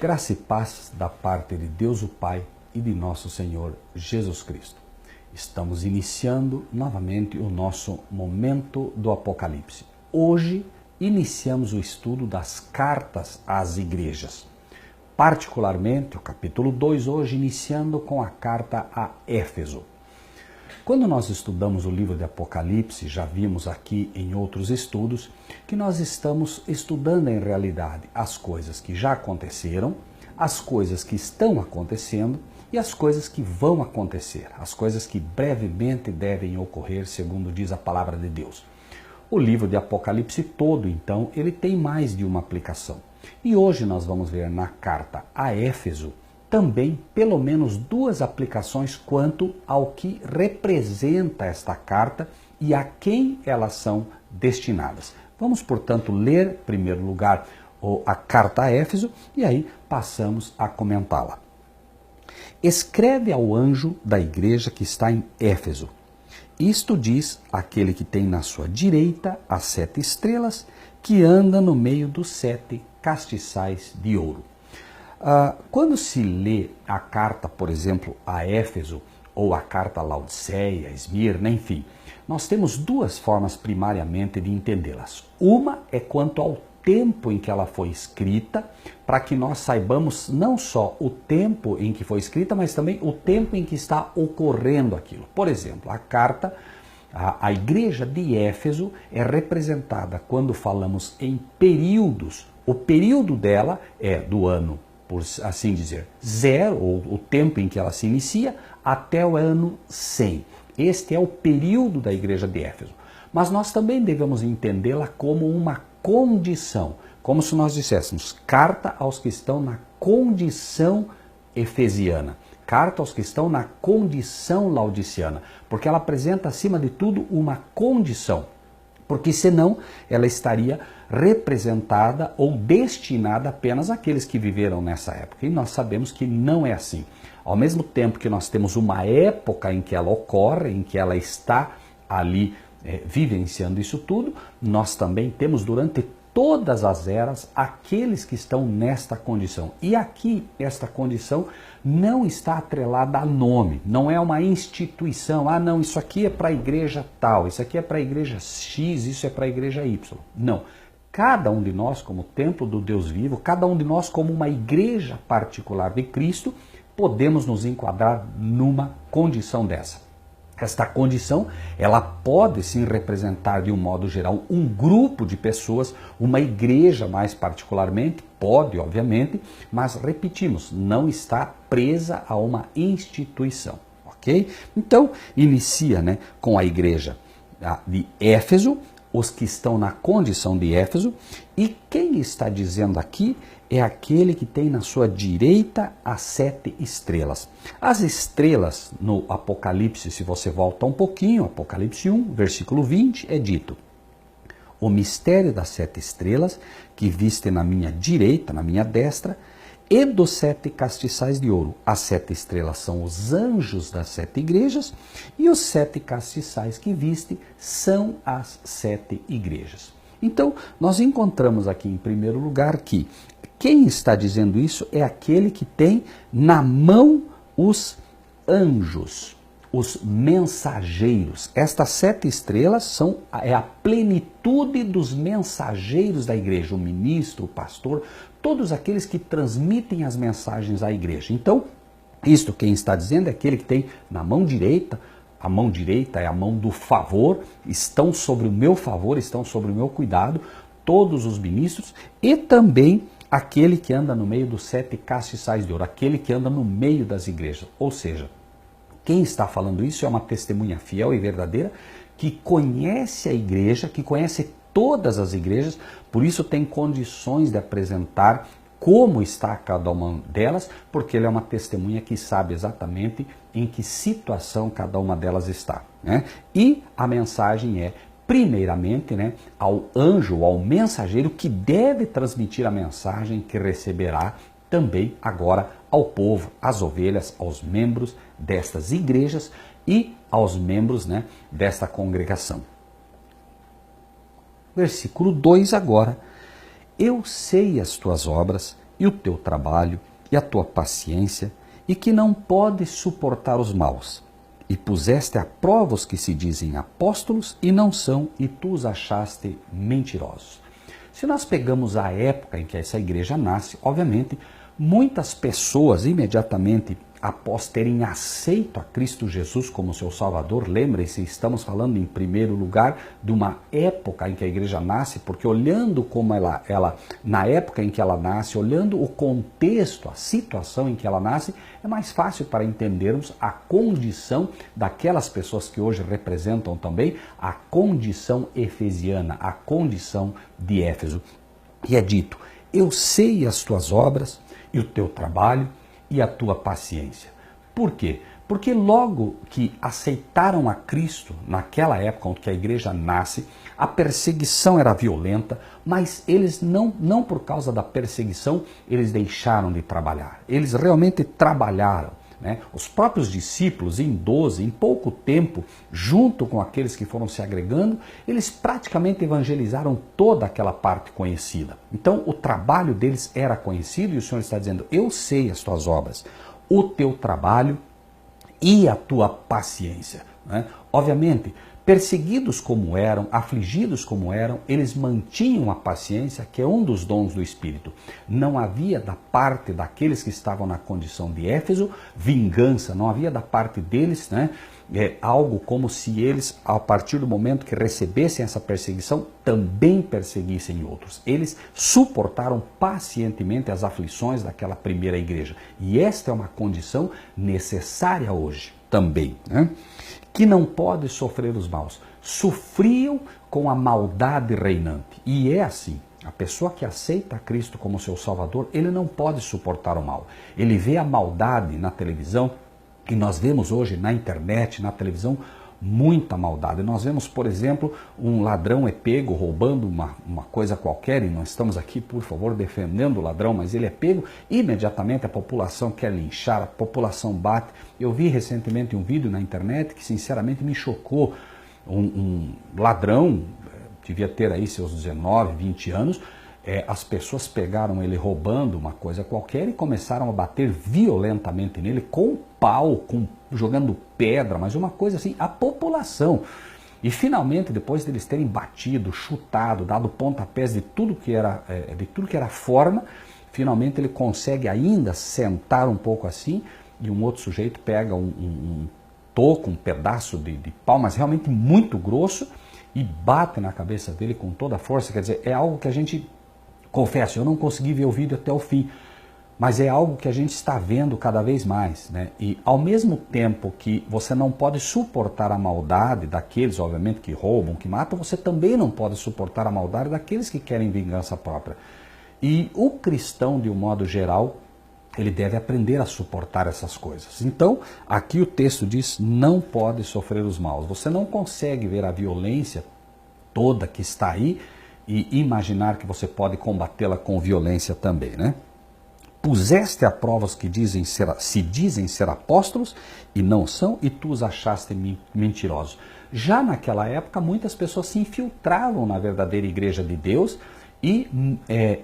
Graça e paz da parte de Deus o Pai e de nosso Senhor Jesus Cristo. Estamos iniciando novamente o nosso momento do Apocalipse. Hoje iniciamos o estudo das cartas às igrejas. Particularmente o capítulo 2, hoje iniciando com a carta a Éfeso. Quando nós estudamos o livro de Apocalipse, já vimos aqui em outros estudos, que nós estamos estudando em realidade as coisas que já aconteceram, as coisas que estão acontecendo e as coisas que vão acontecer, as coisas que brevemente devem ocorrer, segundo diz a palavra de Deus. O livro de Apocalipse todo, então, ele tem mais de uma aplicação. E hoje nós vamos ver na carta a Éfeso também pelo menos duas aplicações quanto ao que representa esta carta e a quem elas são destinadas. Vamos, portanto, ler, em primeiro lugar, a carta a Éfeso e aí passamos a comentá-la. Escreve ao anjo da igreja que está em Éfeso. Isto diz aquele que tem na sua direita as 7 estrelas, que anda no meio dos 7 castiçais de ouro. Quando se lê a carta, por exemplo, a Éfeso, ou a carta a Laodiceia, Esmirna, enfim, nós temos duas formas primariamente de entendê-las. Uma é quanto ao tempo em que ela foi escrita, para que nós saibamos não só o tempo em que foi escrita, mas também o tempo em que está ocorrendo aquilo. Por exemplo, a carta, a igreja de Éfeso é representada quando falamos em períodos. O período dela é do ano, por assim dizer, 0, ou o tempo em que ela se inicia, até o ano 100. Este é o período da igreja de Éfeso. Mas nós também devemos entendê-la como uma condição, como se nós disséssemos, carta aos que estão na condição efesiana, carta aos que estão na condição laodiciana, porque ela apresenta, acima de tudo, uma condição, porque senão ela estaria representada ou destinada apenas àqueles que viveram nessa época. E nós sabemos que não é assim. Ao mesmo tempo que nós temos uma época em que ela ocorre, em que ela está ali vivenciando isso tudo, nós também temos durante todas as eras aqueles que estão nesta condição. E aqui, esta condição não está atrelada a nome, não é uma instituição. Ah, não, isso aqui é para a igreja tal, isso aqui é para a igreja X, isso é para a igreja Y. Não. Cada um de nós, como templo do Deus vivo, cada um de nós, como uma igreja particular de Cristo, podemos nos enquadrar numa condição dessa. Esta condição, ela pode sim representar de um modo geral um grupo de pessoas, uma igreja mais particularmente, pode obviamente, mas repetimos, não está presa a uma instituição, ok? Então, inicia com a igreja de Éfeso, os que estão na condição de Éfeso, e quem está dizendo aqui é aquele que tem na sua direita as 7 estrelas. As estrelas no Apocalipse, se você volta um pouquinho, Apocalipse 1, versículo 20, é dito: o mistério das 7 estrelas que viste na minha direita, na minha destra, e dos 7 castiçais de ouro. As 7 estrelas são os anjos das 7 igrejas, e os 7 castiçais que viste são as 7 igrejas. Então, nós encontramos aqui em primeiro lugar que quem está dizendo isso é aquele que tem na mão os anjos, os mensageiros. Estas 7 estrelas é a plenitude dos mensageiros da igreja, o ministro, o pastor, todos aqueles que transmitem as mensagens à igreja. Então, isto quem está dizendo é aquele que tem na mão direita, a mão direita é a mão do favor, estão sobre o meu favor, estão sobre o meu cuidado, todos os ministros, e também aquele que anda no meio dos 7 castiçais de ouro, aquele que anda no meio das igrejas. Ou seja, quem está falando isso é uma testemunha fiel e verdadeira que conhece a igreja, que conhece todas as igrejas, por isso tem condições de apresentar como está cada uma delas, porque ele é uma testemunha que sabe exatamente em que situação cada uma delas está, né? E a mensagem é, primeiramente, ao anjo, ao mensageiro que deve transmitir a mensagem que receberá também agora ao povo, às ovelhas, aos membros destas igrejas e aos membros desta congregação. Versículo 2 agora. Eu sei as tuas obras e o teu trabalho, e a tua paciência, e que não podes suportar os maus. E puseste à prova os que se dizem apóstolos e não são, e tu os achaste mentirosos. Se nós pegamos a época em que essa igreja nasce, obviamente, muitas pessoas imediatamente após terem aceito a Cristo Jesus como seu Salvador, lembrem-se, estamos falando em primeiro lugar de uma época em que a igreja nasce, porque olhando como ela na época em que ela nasce, olhando o contexto, a situação em que ela nasce, é mais fácil para entendermos a condição daquelas pessoas que hoje representam também a condição efesiana, a condição de Éfeso. E é dito, eu sei as tuas obras e o teu trabalho, e a tua paciência. Por quê? Porque logo que aceitaram a Cristo, naquela época onde a igreja nasce, a perseguição era violenta, mas eles não por causa da perseguição, eles deixaram de trabalhar. Eles realmente trabalharam. Né? Os próprios discípulos, em pouco tempo, junto com aqueles que foram se agregando, eles praticamente evangelizaram toda aquela parte conhecida. Então, o trabalho deles era conhecido e o Senhor está dizendo, eu sei as tuas obras, o teu trabalho e a tua paciência. Né? Obviamente, perseguidos como eram, afligidos como eram, eles mantinham a paciência, que é um dos dons do Espírito. Não havia da parte daqueles que estavam na condição de Éfeso vingança, não havia da parte deles, né, algo como se eles, a partir do momento que recebessem essa perseguição, também perseguissem outros. Eles suportaram pacientemente as aflições daquela primeira igreja. E esta é uma condição necessária hoje também, né? Que não pode sofrer os maus. Sofriam com a maldade reinante. E é assim. A pessoa que aceita Cristo como seu Salvador, ele não pode suportar o mal. Ele vê a maldade na televisão, e nós vemos hoje na internet, na televisão, muita maldade. Nós vemos, por exemplo, um ladrão é pego roubando uma coisa qualquer, e não estamos aqui, por favor, defendendo o ladrão, mas ele é pego, imediatamente a população quer linchar, a população bate. Eu vi recentemente um vídeo na internet que sinceramente me chocou. Um ladrão, devia ter aí seus 19, 20 anos, as pessoas pegaram ele roubando uma coisa qualquer e começaram a bater violentamente nele com pau, jogando pedra, mas uma coisa assim, a população. E finalmente, depois deles terem batido, chutado, dado pontapés de tudo que era forma, finalmente ele consegue ainda sentar um pouco assim, e um outro sujeito pega um toco, um pedaço de pau, mas realmente muito grosso, e bate na cabeça dele com toda a força. Quer dizer, é algo que a gente, confesso, eu não consegui ver o vídeo até o fim, mas é algo que a gente está vendo cada vez mais, né? E ao mesmo tempo que você não pode suportar a maldade daqueles, obviamente, que roubam, que matam, você também não pode suportar a maldade daqueles que querem vingança própria. E o cristão, de um modo geral, ele deve aprender a suportar essas coisas. Então, aqui o texto diz, não pode sofrer os maus. Você não consegue ver a violência toda que está aí e imaginar que você pode combatê-la com violência também, né? Puseste à prova os que se dizem ser apóstolos e não são, e tu os achaste mentirosos. Já naquela época, muitas pessoas se infiltravam na verdadeira igreja de Deus e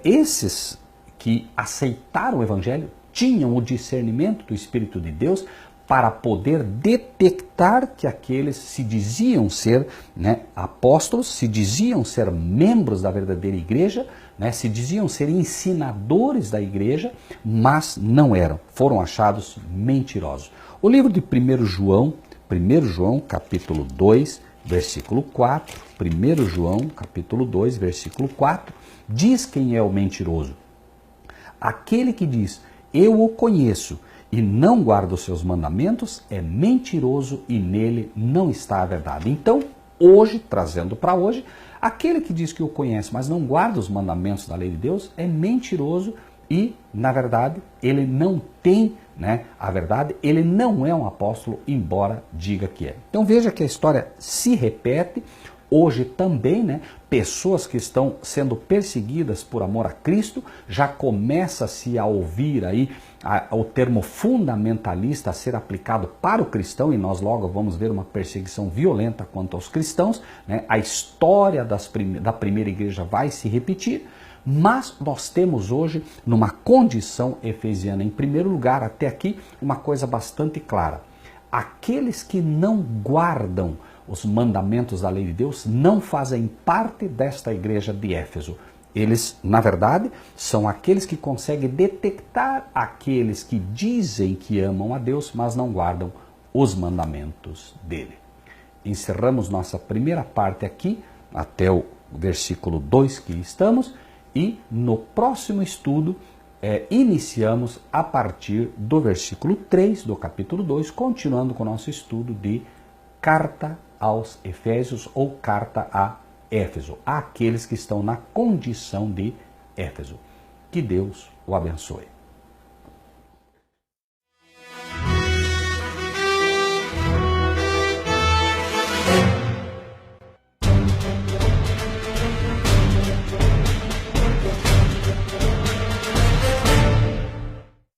esses que aceitaram o evangelho tinham o discernimento do Espírito de Deus para poder detectar que aqueles se diziam ser, né, apóstolos, se diziam ser membros da verdadeira igreja, né, se diziam ser ensinadores da igreja, mas não eram, foram achados mentirosos. O livro de 1 João capítulo 2, versículo 4, 1 João capítulo 2, versículo 4, diz quem é o mentiroso. Aquele que diz, eu o conheço, e não guarda os seus mandamentos, é mentiroso e nele não está a verdade. Então, hoje, trazendo para hoje, aquele que diz que o conhece, mas não guarda os mandamentos da lei de Deus, é mentiroso e, na verdade, ele não tem, né, a verdade, ele não é um apóstolo, embora diga que é. Então veja que a história se repete. Hoje também, né, pessoas que estão sendo perseguidas por amor a Cristo, já começa-se a ouvir aí o termo fundamentalista a ser aplicado para o cristão, e nós logo vamos ver uma perseguição violenta quanto aos cristãos, né? A história da primeira igreja vai se repetir, Mas nós temos hoje, numa condição efesiana, em primeiro lugar, até aqui, uma coisa bastante clara. Aqueles que não guardam os mandamentos da lei de Deus não fazem parte desta igreja de Éfeso. Eles, na verdade, são aqueles que conseguem detectar aqueles que dizem que amam a Deus, mas não guardam os mandamentos dele. Encerramos nossa primeira parte aqui, até o versículo 2 que estamos, e no próximo estudo iniciamos a partir do versículo 3 do capítulo 2, continuando com o nosso estudo de Carta aos Efésios ou Carta a Éfeso, àqueles que estão na condição de Éfeso. Que Deus o abençoe.